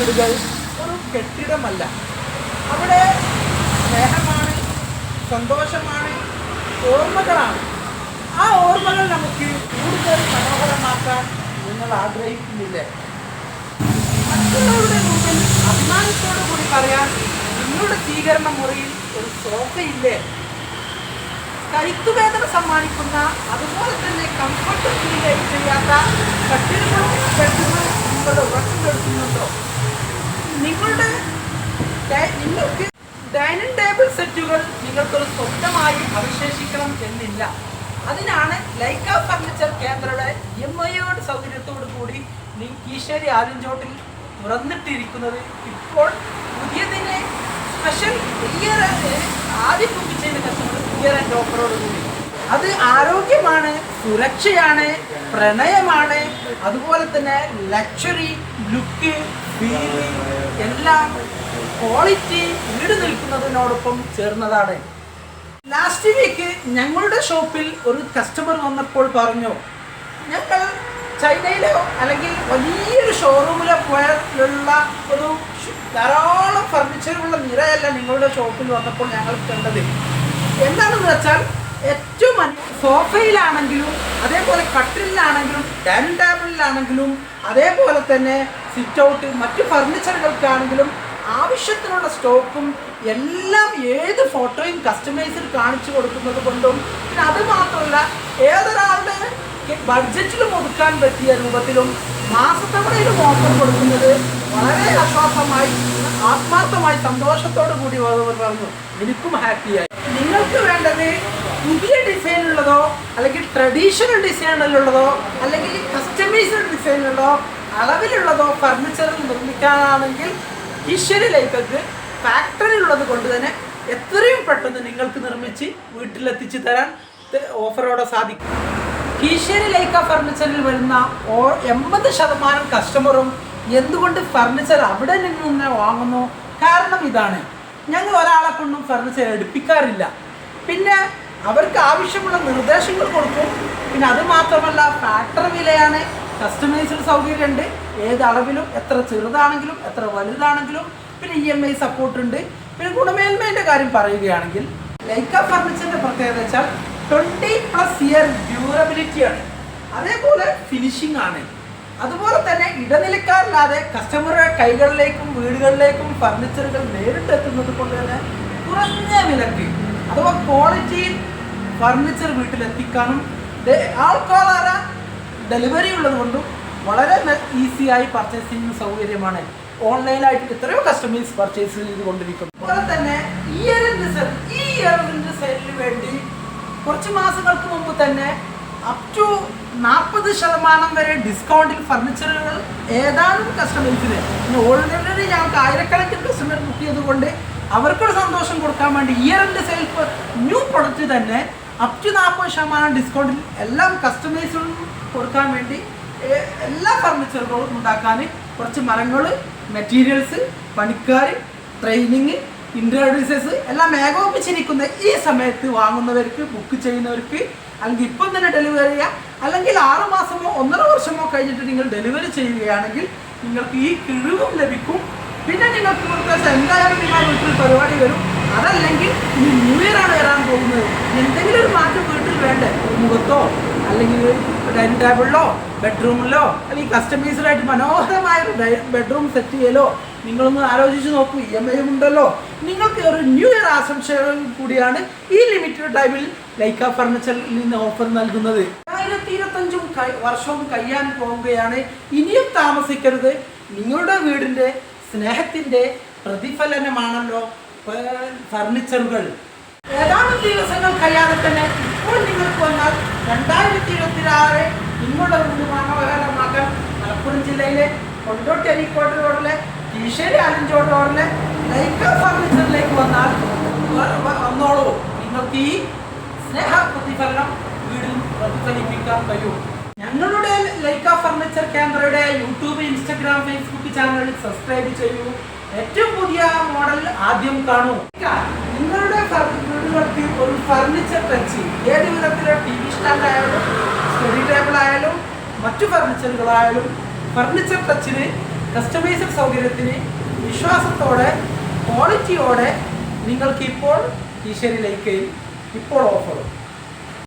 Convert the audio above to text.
വീടുകൾ ഒരു കെട്ടിടമല്ല. അവിടെ സ്നേഹമാണ്, സന്തോഷമാണ്, ഓർമ്മകളാണ്. ആ ഓർമ്മകൾ നമുക്ക് കൂടുതൽ മനോഹരമാക്കാൻ നിങ്ങൾ ആഗ്രഹിക്കുന്നില്ലേ? മറ്റുള്ളവരുടെ മുമ്പിൽ അഭിമാനത്തോടു കൂടി പറയാൻ നിങ്ങളുടെ സ്വീകരണ മുറിയിൽ ഒരു സോഫയില്ലേ? കൈത്തുവേദന സമ്മാനിക്കുന്ന, അതുപോലെ തന്നെ കംഫർട്ട് ഫീൽ ചെയ്യാത്ത കട്ടിലുകളും ബെഡുകളും നിങ്ങൾ ഉറക്കെടുക്കുന്നുണ്ടോ? നിങ്ങൾക്ക് ഡൈനിങ് ടേബിൾ സെറ്റുകൾ നിങ്ങൾക്കൊരു സ്വന്തമായി അവശേഷിക്കണം എന്നില്ല. അതിനാണ് ലൈക്ക ഫർണിച്ചർ കേന്ദ്രയുടെ EMI സൗകര്യത്തോടു കൂടി കീശ്ശേരി ആലഞ്ചോട്ടിൽ തുറന്നിട്ടിരിക്കുന്നത്. ഇപ്പോൾ പുതിയതിനെ സ്പെഷ്യൽ ആദ്യം ബുക്ക് ചെയ്ത കസ്റ്റമർ ഇയർ ആൻഡ് ഓഫറോട് കൂടി. അത് ആരോഗ്യമാണ്, സുരക്ഷയാണ്, പ്രണയമാണ്, അതുപോലെ തന്നെ ലക്ഷറി ലുക്ക്, ഫീല് എല്ലാം ക്വാളിറ്റി വീട് നിൽക്കുന്നതിനോടൊപ്പം ചേർന്നതാണ്. ലാസ്റ്റ് വീക്ക് ഞങ്ങളുടെ ഷോപ്പിൽ ഒരു കസ്റ്റമർ വന്നപ്പോൾ പറഞ്ഞു, ഞങ്ങൾ ചൈനയിലോ അല്ലെങ്കിൽ വലിയൊരു ഷോറൂമിലോ പോയുള്ള ഒരു ധാരാളം ഫർണിച്ചറുള്ള നിരയല്ല നിങ്ങളുടെ ഷോപ്പിൽ വന്നപ്പോൾ ഞങ്ങൾ കണ്ടത്. എന്താണെന്ന് വെച്ചാൽ ഏറ്റവും സോഫയിലാണെങ്കിലും, അതേപോലെ കട്ടിലാണെങ്കിലും, ഡൈനിങ് ടേബിളിലാണെങ്കിലും, അതേപോലെ തന്നെ സിറ്റ് ഔട്ട്, മറ്റു ഫർണിച്ചറുകൾക്കാണെങ്കിലും ആവശ്യത്തിനുള്ള സ്റ്റോക്കും എല്ലാം ഏത് ഫോട്ടോയും കസ്റ്റമൈസിൽ കാണിച്ചു കൊടുക്കുന്നത് കൊണ്ടും, പിന്നെ അത് മാത്രമല്ല ഏതൊരാളുടെ ബഡ്ജറ്റിലും ഒതുക്കാൻ പറ്റിയ രൂപത്തിലും മാസത്തവണയിലും ഓഫർ കൊടുക്കുന്നത് വളരെ ആത്മാർത്ഥമായി സന്തോഷത്തോടു കൂടി പറഞ്ഞു. എനിക്കും ഹാപ്പിയായി. നിങ്ങൾക്ക് വേണ്ടത് പുതിയ ഡിസൈനുള്ളതോ അല്ലെങ്കിൽ ട്രഡീഷണൽ ഡിസൈനിലുള്ളതോ അല്ലെങ്കിൽ കസ്റ്റമൈസ്ഡ് ഡിസൈനുള്ളതോ അളവിലുള്ളതോ ഫർണിച്ചറിൽ നിർമ്മിക്കാനാണെങ്കിൽ കീശ്ശേരി ലൈക്കക്ക് ഫാക്ടറി ഉള്ളത് കൊണ്ട് തന്നെ എത്രയും പെട്ടെന്ന് നിങ്ങൾക്ക് നിർമ്മിച്ച് വീട്ടിലെത്തിച്ചു തരാൻ ഓഫറോടെ സാധിക്കും. കീശ്ശേരി ലൈക്ക ഫർണിച്ചറിൽ വരുന്ന 80% കസ്റ്റമറും എന്തുകൊണ്ട് ഫർണിച്ചർ അവിടെ നിന്ന് തന്നെ വാങ്ങുന്നു? കാരണം ഇതാണ്, ഞങ്ങൾ ഒരാളെ കൊണ്ടും ഫർണിച്ചർ എടുപ്പിക്കാറില്ല. പിന്നെ അവർക്ക് ആവശ്യമുള്ള നിർദ്ദേശങ്ങൾ കൊടുക്കും. പിന്നെ അത് മാത്രമല്ല ഫാക്ടറി വിലയാണ്, കസ്റ്റമൈസ്ഡ് സൗകര്യമുണ്ട്, ഏത് അളവിലും, എത്ര ചെറുതാണെങ്കിലും എത്ര വലുതാണെങ്കിലും. പിന്നെ EMI സപ്പോർട്ട് ഉണ്ട്. പിന്നെ ഗുണമേന്മയുടെ കാര്യം പറയുകയാണെങ്കിൽ ലൈക്ക ഫർണിച്ചറിൻ്റെ പ്രത്യേകത വെച്ചാൽ 20+ ഇയർ ഡ്യൂറബിലിറ്റിയാണ്. അതേപോലെ ഫിനിഷിംഗ് ആണ്. അതുപോലെ തന്നെ ഇടനിലക്കാരില്ലാതെ കസ്റ്റമറുടെ കൈകളിലേക്കും വീടുകളിലേക്കും ഫർണിച്ചറുകൾ നേരിട്ടെത്തുന്നത് കൊണ്ട് തന്നെ കുറഞ്ഞ വിലക്ക് അഥവാ ക്വാളിറ്റിയിൽ ഫർണിച്ചർ വീട്ടിലെത്തിക്കാനും ആൾക്കാര ഡെലിവറി ഉള്ളത് കൊണ്ടും വളരെ ഈസിയായി പർച്ചേസിങ് സൗകര്യമാണ്. ഓൺലൈനായിട്ട് എത്രയോ കസ്റ്റമേഴ്സ് പർച്ചേസ് ചെയ്തുകൊണ്ടിരിക്കുന്നു. അതുപോലെ തന്നെ ഈ ഇയറിൻ്റെ സെയിലിന് വേണ്ടി കുറച്ച് മാസങ്ങൾക്ക് മുമ്പ് തന്നെ അപ് ടു 40% വരെ ഡിസ്കൗണ്ടിൽ ഫർണിച്ചറുകൾ ഏതാനും കസ്റ്റമേഴ്സിന്, പിന്നെ ഓൾറെഡി ഞങ്ങൾക്ക് ആയിരക്കണക്കിന് കസ്റ്റമർ ബുക്ക് ചെയ്തുകൊണ്ട് അവർക്കൊരു സന്തോഷം കൊടുക്കാൻ വേണ്ടി ഇയറിൻ്റെ സെയിൽ ന്യൂ പ്രൊഡക്റ്റ് തന്നെ അപ് ടു 40% ഡിസ്കൗണ്ടിൽ എല്ലാം കസ്റ്റമേഴ്സിനും കൊടുക്കാൻ വേണ്ടി എല്ലാ ഫർണിച്ചറുകളും ഉണ്ടാക്കാൻ കുറച്ച് മരങ്ങൾ, മെറ്റീരിയൽസ്, പണിക്കാർ, ട്രെയിനിങ്, ഇൻട്രൊഡ്യൂസേഴ്സ് എല്ലാം ഏകോപിച്ചിരിക്കുന്ന ഈ സമയത്ത് വാങ്ങുന്നവർക്ക്, ബുക്ക് ചെയ്യുന്നവർക്ക്, അല്ലെങ്കിൽ ഇപ്പം തന്നെ ഡെലിവറി ചെയ്യുക, അല്ലെങ്കിൽ 6 മാസമോ 1.5 വർഷമോ കഴിഞ്ഞിട്ട് നിങ്ങൾ ഡെലിവറി ചെയ്യുകയാണെങ്കിൽ നിങ്ങൾക്ക് ഈ കിഴിവും ലഭിക്കും. പിന്നെ നിങ്ങൾക്ക് കൊടുത്ത എന്തായാലും നിങ്ങളുടെ വീട്ടിൽ പരിപാടി വരും. അതല്ലെങ്കിൽ ഇനി ന്യൂ ഇയർ ആണ് വരാൻ പോകുന്നത്, എന്തെങ്കിലും ഒരു മാറ്റം വീട്ടിൽ വേണ്ടേ, മുഖത്തോ അല്ലെങ്കിൽ ഡൈനിങ് ടേബിളിലോ ബെഡ്റൂമിലോ അല്ലെങ്കിൽ കസ്റ്റമൈസ്ഡായിട്ട് മനോഹരമായ ഒരു ബെഡ്റൂം സെറ്റ് ചെയ്യലോ നിങ്ങളൊന്ന് ആലോചിച്ച് നോക്കൂ. EMI ഉണ്ടല്ലോ. നിങ്ങൾക്ക് ഒരു ന്യൂ ഇയർ ആശംസകൾ കൂടിയാണ് ഈ ലിമിറ്റഡ് ടൈമിൽ ലൈക്ക ഫർണിച്ചറിൽ നിന്ന് ഓഫർ നൽകുന്നത്. 2025 വർഷവും കഴിയാൻ പോവുകയാണ്. ഇനിയും താമസിക്കരുത്. നിങ്ങളുടെ വീടിൻ്റെ സ്നേഹത്തിൻ്റെ പ്രതിഫലനമാണല്ലോ ഫർണിച്ചറുകൾ. ഏതാനും ദിവസങ്ങൾ കഴിയാതെ തന്നെ ഇപ്പോൾ നിങ്ങൾക്ക് വന്നാൽ 2026 നിങ്ങളുടെ വീട് മനോഹരമാക്കാൻ മലപ്പുറം ജില്ലയിലെ കൊണ്ടോട്ടി അരീക്കോട് റോഡിലെ കീശ്ശേരി ആലഞ്ചോട് റോഡിലെ ലൈക്ക ഫർണിച്ചറിലേക്ക് വന്നോളൂ. നിങ്ങൾക്ക് ഈ സ്നേഹ പ്രതിഫലനം വീടിൽ പ്രതിഫലിപ്പിക്കാൻ കഴിയും. ഞങ്ങളുടെ ലൈക്ക ഫർണിച്ചർ കേന്ദ്രയുടെ യൂട്യൂബ്, ഇൻസ്റ്റഗ്രാം, ഫേസ്ബുക്ക് ചാനലിൽ സബ്സ്ക്രൈബ് ചെയ്യൂ. ഏറ്റവും പുതിയ മോഡൽ ആദ്യം കാണൂ. നിങ്ങളുടെ വീടുകൾക്ക് ഒരു ഫർണിച്ചർ ടച്ച്, ഏത് വിധത്തിലെ TV സ്റ്റാൻഡ് ആയാലും സ്റ്റഡി ടേബിൾ ആയാലും മറ്റു ഫർണിച്ചറുകളായാലും ഫർണിച്ചർ ടച്ചിന് കസ്റ്റമൈസ്ഡ് സൗകര്യത്തിന് വിശ്വാസത്തോടെ ക്വാളിറ്റിയോടെ നിങ്ങൾക്ക് ഇപ്പോൾ ഈശ്വരി ലൈക്കയിൽ ഇപ്പോൾ ഓഫറും